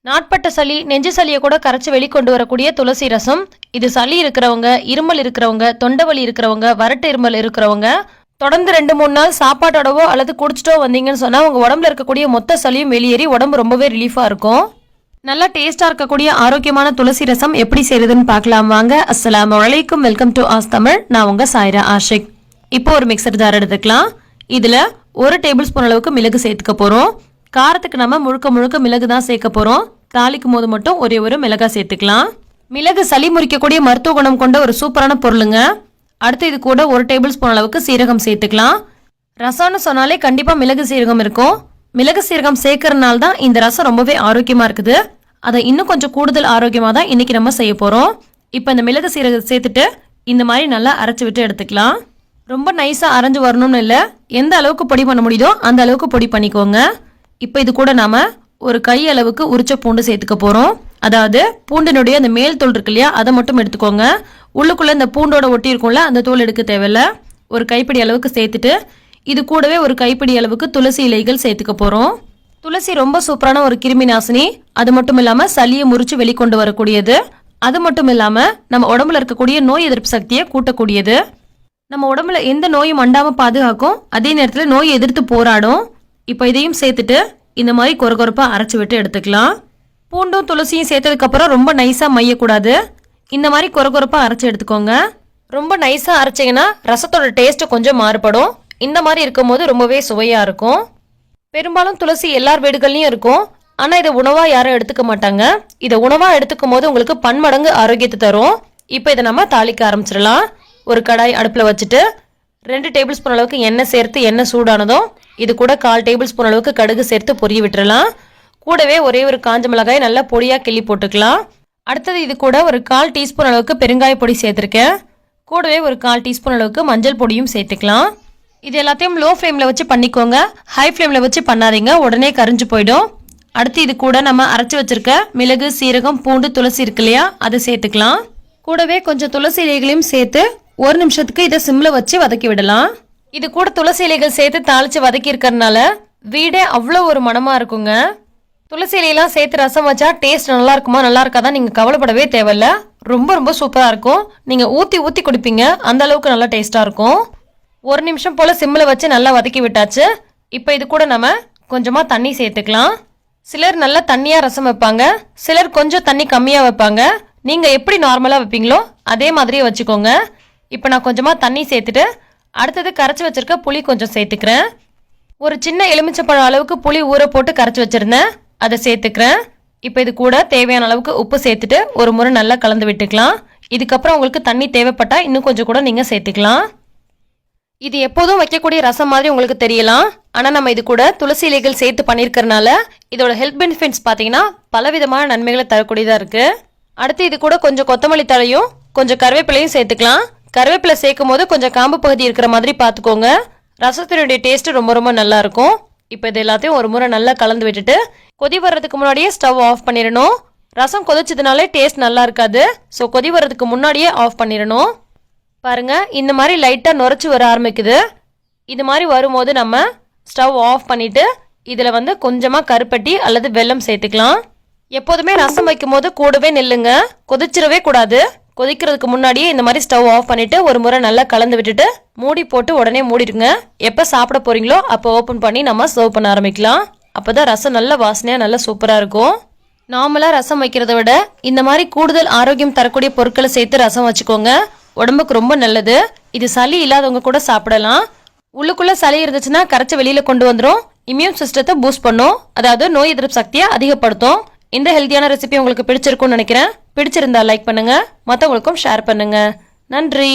நாட்பட்ட சளி, நெஞ்சு சளியை கூட கரைச்சி வெளிக்கொண்டு வரக்கூடிய துளசி ரசம். இது சளி இருக்கிறவங்க, இருமல் இருக்கிறவங்க, தொண்டை இருக்கிறவங்க, வறட்டு இருமல் இருக்கிறவங்க தொடர்ந்து 2-3 நாள் சாப்பாட்டோடவோ அல்லது குடிச்சிட்டோ வந்தீங்கன்னு சொன்னால் உங்கள் உடம்புல இருக்கக்கூடிய மொத்த சளியும் வெளியேறி உடம்பு ரொம்பவே ரிலீஃபாக இருக்கும். நல்லா டேஸ்டாக இருக்கக்கூடிய ஆரோக்கியமான துளசி ரசம் எப்படி செய்யறதுன்னு பார்க்கலாம் வாங்க. அஸ்ஸலாமு அலைக்கும், வெல்கம் டு ஆஸ் தமிழ். நான் உங்கள் சாய்ரா ஆஷிக். இப்போ ஒரு மிக்சர் ஜார் எடுத்துக்கலாம். இதில் 1 டேபிள் ஸ்பூன் அளவுக்கு மிளகு சேர்த்துக்க போகிறோம். காரத்துக்கு நம்ம முழுக்க மிளகு தான் சேர்க்க போகிறோம். தாளிக்கும் போது மட்டும் ஒரே ஒரு மிளகா சேர்த்துக்கலாம். மிளகு சளி முறிக்கக்கூடிய மருத்துவ குணம் கொண்ட ஒரு சூப்பரான பொருளுங்க. அடுத்து இது கூட 1 டேபிள் ஸ்பூன் அளவுக்கு சீரகம் சேர்த்துக்கலாம். ரசம்னு சொன்னாலே கண்டிப்பாக மிளகு சீரகம் இருக்கும். மிளகு சீரகம் சேர்க்கறதுனால தான் இந்த ரசம் ரொம்பவே ஆரோக்கியமாக இருக்குது. அதை இன்னும் கொஞ்சம் கூடுதல் ஆரோக்கியமாக தான் இன்றைக்கி நம்ம செய்ய போகிறோம். இப்போ இந்த மிளகு சீரகம் சேர்த்துட்டு இந்த மாதிரி நல்லா அரைச்சி விட்டு எடுத்துக்கலாம். ரொம்ப நைஸாக அரைஞ்சு வரணும்னு இல்லை, எந்த அளவுக்கு பொடி பண்ண முடியுதோ அந்த அளவுக்கு பொடி பண்ணிக்கோங்க. இப்போ இது கூட நாம் ஒரு கை அளவுக்கு உரிச்ச பூண்டு சேர்த்துக்க போகிறோம். அதாவது பூண்டினுடைய அந்த மேல் தோல் இருக்கு இல்லையா, அதை மட்டும் எடுத்துக்கோங்க. உள்ளுக்குள்ளே இந்த பூண்டோட ஒட்டி இருக்கும்ல, அந்த தோல் எடுக்க தேவையில்ல. ஒரு கைப்பிடி அளவுக்கு சேர்த்துட்டு இது கூடவே ஒரு கைப்பிடி அளவுக்கு துளசி இலைகள் சேர்த்துக்க போகிறோம். துளசி ரொம்ப சூப்பரான ஒரு கிருமி நாசினி. அது மட்டும் இல்லாமல் சளியை முறிச்சு வெளிக்கொண்டு வரக்கூடியது. அது மட்டும் இல்லாமல் நம்ம உடம்புல இருக்கக்கூடிய நோய் எதிர்ப்பு சக்தியை கூட்டக்கூடியது. நம்ம உடம்புல எந்த நோயும் அண்டாமல் பாதுகாக்கும், அதே நேரத்தில் நோயை எதிர்த்து போராடும். இப்போ இதையும் சேர்த்துட்டு இந்த மாதிரி கொரகொரப்பாக அரைச்சி விட்டு எடுத்துக்கலாம். பூண்டும் துளசியும் சேர்த்ததுக்கப்புறம் ரொம்ப நைஸாக மையக்கூடாது. இந்த மாதிரி கொரகொரப்பாக அரைச்சி எடுத்துக்கோங்க. ரொம்ப நைஸாக அரைச்சிங்கன்னா ரசத்தோட டேஸ்ட்டு கொஞ்சம் மாறுபடும். இந்த மாதிரி இருக்கும்போது ரொம்பவே சுவையாக இருக்கும். பெரும்பாலும் துளசி எல்லார் வீடுகள்லையும் இருக்கும். ஆனால் இதை உணவாக யாரும் எடுத்துக்க மாட்டாங்க. இதை உணவாக எடுத்துக்கும் போது உங்களுக்கு பன்மடங்கு ஆரோக்கியத்தை தரும். இப்போ இதை நம்ம தாளிக்க ஆரம்பிச்சிடலாம். ஒரு கடாய் அடுப்பில் வச்சுட்டு 2 டேபிள் ஸ்பூன் அளவுக்கு எண்ணெய் சேர்த்து எண்ணெய் சூடானதும் இது கூட 1/4 டேபிள் ஸ்பூன் அளவுக்கு கடுகு சேர்த்து பொரிய விட்டுறலாம். கூடவே ஒரே ஒரு காஞ்ச மிளகாய் நல்லா பொடியாக கிள்ளி போட்டுக்கலாம். அடுத்தது இது கூட ஒரு 1/4 டீஸ்பூன் அளவுக்கு பெருங்காய பொடி சேர்த்துருக்கேன். கூடவே ஒரு 1/4 டீஸ்பூன் அளவுக்கு மஞ்சள் பொடியும் சேர்த்துக்கலாம். இது எல்லாத்தையும் லோ ஃப்ளேமில் வச்சு பண்ணிக்கோங்க. ஹை ஃப்ளேமில் வச்சு பண்ணாதீங்க, உடனே கரிஞ்சு போயிடும். அடுத்து இது கூட நம்ம அரைச்சி வச்சிருக்க மிளகு, சீரகம், பூண்டு, துளசி இருக்கு இல்லையா, அதை சேர்த்துக்கலாம். கூடவே கொஞ்சம் துளசி இலைகளையும் சேர்த்து 1 நிமிஷத்துக்கு இதை சிம்மில் வச்சு வதக்கி விடலாம். இது கூட துளசி இலைகள் சேர்த்து தாளித்து வதக்கி இருக்கிறதுனால வீடே அவ்வளோ ஒரு மனமாக இருக்குங்க. துளசி இலையெல்லாம் சேர்த்து ரசம் வச்சா டேஸ்ட் நல்லா இருக்குமா நல்லா இருக்காதான் நீங்கள் கவலைப்படவே தேவையில்ல. ரொம்ப சூப்பராக இருக்கும். நீங்கள் ஊற்றி குடிப்பீங்க, அந்த அளவுக்கு நல்லா டேஸ்ட்டாக இருக்கும். 1 நிமிஷம் போல் சிம்மில் வச்சு நல்லா வதக்கி விட்டாச்சு. இப்போ இது கூட நம்ம கொஞ்சமாக தண்ணி சேர்த்துக்கலாம். சிலர் நல்லா தண்ணியாக ரசம் வைப்பாங்க, சிலர் கொஞ்சம் தண்ணி கம்மியாக வைப்பாங்க. நீங்கள் எப்படி நார்மலாக வைப்பீங்களோ அதே மாதிரியே வச்சுக்கோங்க. இப்போ நான் கொஞ்சமாக தண்ணி சேர்த்துட்டு அடுத்தது கரைச்சி வச்சிருக்க புளி கொஞ்சம் சேர்த்துக்கிறேன். ஒரு சின்ன எலுமிச்சப்பழம் அளவுக்கு புளி ஊற போட்டு கரைச்சி வச்சுருந்தேன், அதை சேர்த்துக்கிறேன். இப்போ இது கூட தேவையான அளவுக்கு உப்பு சேர்த்துட்டு ஒரு முறை நல்லா கலந்து விட்டுக்கலாம். இதுக்கப்புறம் உங்களுக்கு தண்ணி தேவைப்பட்டால் இன்னும் கொஞ்சம் கூட நீங்கள் சேர்த்துக்கலாம். இது எப்போதும் வைக்கக்கூடிய ரசம் மாதிரி உங்களுக்கு தெரியலாம். ஆனால் நம்ம இது கூட துளசி இலைகள் சேர்த்து பண்ணியிருக்கிறனால இதோட ஹெல்த் பெனிஃபிட்ஸ் பார்த்தீங்கன்னா பலவிதமான நன்மைகளை தரக்கூடியதாக இருக்குது. அடுத்து இது கூட கொஞ்சம் கொத்தமல்லி தழையும் கொஞ்சம் கருவேப்பிலையும் சேர்த்துக்கலாம். கருவேப்பிலை சேர்க்கும் போது கொஞ்சம் காம்பு பகுதி இருக்கிற மாதிரி பார்த்துக்கோங்க. ரசத்தினுடைய டேஸ்ட்டு ரொம்ப நல்லா இருக்கும். இப்போ இது எல்லாத்தையும் ஒரு முறை நல்லா கலந்து விட்டுட்டு கொதி வர்றதுக்கு முன்னாடியே ஸ்டவ் ஆஃப் பண்ணிடணும். ரசம் கொதிச்சதுனாலே டேஸ்ட் நல்லா இருக்காது. ஸோ கொதி வர்றதுக்கு முன்னாடியே ஆஃப் பண்ணிடணும். பாருங்கள், இந்த மாதிரி லைட்டாக நுரைச்சி வர ஆரம்பிக்குது. இது மாதிரி வரும்போது நம்ம ஸ்டவ் ஆஃப் பண்ணிவிட்டு இதில் கொஞ்சமாக கருப்பட்டி அல்லது வெல்லம் சேர்த்துக்கலாம். எப்போதுமே ரசம் வைக்கும் போது கூடவே நெல்லுங்க, கொதிச்சிடவே கூடாது. கொதிக்கிறதுக்கு முன்னாடியே இந்த மாதிரி ஸ்டவ் ஆஃப் பண்ணிவிட்டு ஒரு முறை நல்லா கலந்து விட்டுட்டு மூடி போட்டு உடனே மூடிடுங்க. எப்போ சாப்பிட போகிறீங்களோ அப்போ ஓப்பன் பண்ணி நம்ம சர்வ் பண்ண ஆரம்பிக்கலாம். அப்போ தான் ரசம் நல்ல வாசனையாக நல்லா சூப்பராக இருக்கும். நார்மலாக ரசம் வைக்கிறத விட இந்த மாதிரி கூடுதல் ஆரோக்கியம் தரக்கூடிய பொருட்களை சேர்த்து ரசம் வச்சுக்கோங்க. உடம்புக்கு ரொம்ப நல்லது. இது சளி இல்லாதவங்க கூட சாப்பிடலாம். உள்ளுக்குள்ளே சளி இருந்துச்சுன்னா கரைச்சி வெளியில் கொண்டு வந்துடும். இம்யூன் சிஸ்டத்தை பூஸ்ட் பண்ணும், அதாவது நோய் எதிர்ப்பு சக்தியை அதிகப்படுத்தும். இந்த ஹெல்த்தியான ரெசிபி உங்களுக்கு பிடிச்சிருக்கும்னு நினைக்கிறேன். பிடிச்சிருந்தா லைக் பண்ணுங்க, மற்றவங்களுக்கும் ஷேர் பண்ணுங்க. நன்றி.